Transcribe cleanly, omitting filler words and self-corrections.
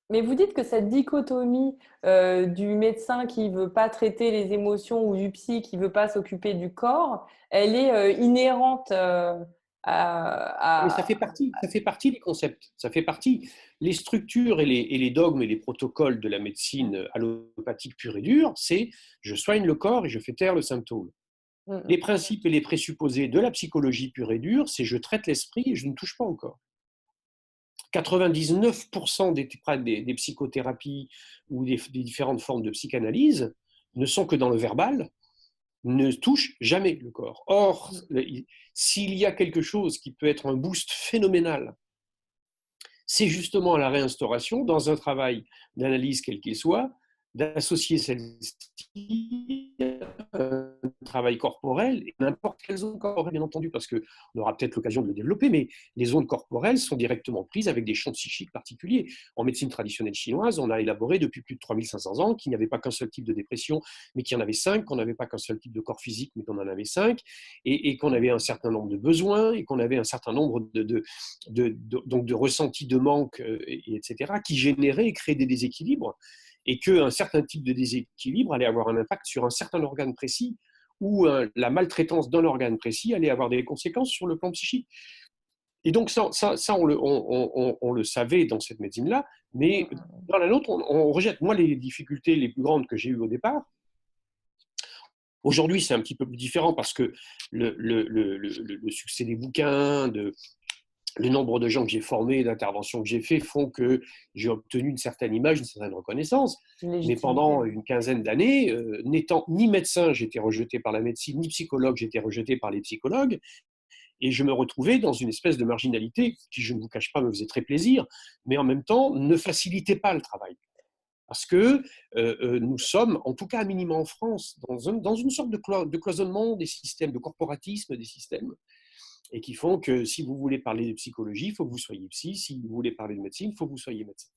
Mais vous dites que cette dichotomie du médecin qui veut pas traiter les émotions ou du psy qui veut pas s'occuper du corps, elle est inhérente Mais à... ça fait partie des concepts, ça fait partie. Les structures et les dogmes et les protocoles de la médecine allopathique pure et dure, c'est je soigne le corps et je fais taire le symptôme. Mm, Les mm. principes et les présupposés de la psychologie pure et dure, c'est je traite l'esprit et je ne touche pas au corps. 99% des psychothérapies ou des différentes formes de psychanalyse ne sont que dans le verbal, ne touchent jamais le corps. Or, s'il y a quelque chose qui peut être un boost phénoménal, c'est justement à la réinstauration, dans un travail d'analyse quel qu'il soit, d'associer celle-ci à un travail corporel, et n'importe quelle zone corporelle, bien entendu, parce qu'on aura peut-être l'occasion de le développer, mais les zones corporelles sont directement prises avec des champs psychiques particuliers. En médecine traditionnelle chinoise, on a élaboré depuis plus de 3500 ans qu'il n'y avait pas qu'un seul type de dépression, mais qu'il y en avait 5, qu'on n'avait pas qu'un seul type de corps physique, mais qu'on en avait 5, et qu'on avait un certain nombre de besoins, et qu'on avait un certain nombre donc de ressentis de manque, etc., qui généraient et créaient des déséquilibres, et qu'un certain type de déséquilibre allait avoir un impact sur un certain organe précis, ou la maltraitance d'un organe précis allait avoir des conséquences sur le plan psychique. Et donc ça on le savait dans cette médecine-là, mais dans la nôtre, on rejette. Moi, les difficultés les plus grandes que j'ai eues au départ, aujourd'hui, c'est un petit peu plus différent parce que le succès des bouquins, le nombre de gens que j'ai formés, d'interventions que j'ai fait font que j'ai obtenu une certaine image, une certaine reconnaissance. Une Mais légitimité. pendant une quinzaine d'années, n'étant ni médecin, j'étais rejeté par la médecine, ni psychologue, j'étais rejeté par les psychologues. Et je me retrouvais dans une espèce de marginalité qui, je ne vous cache pas, me faisait très plaisir, mais en même temps ne facilitait pas le travail. Parce que nous sommes, en tout cas à minima en France, dans une sorte de cloisonnement des systèmes, de corporatisme des systèmes, et qui font que si vous voulez parler de psychologie, il faut que vous soyez psy. Si vous voulez parler de médecine, il faut que vous soyez médecin.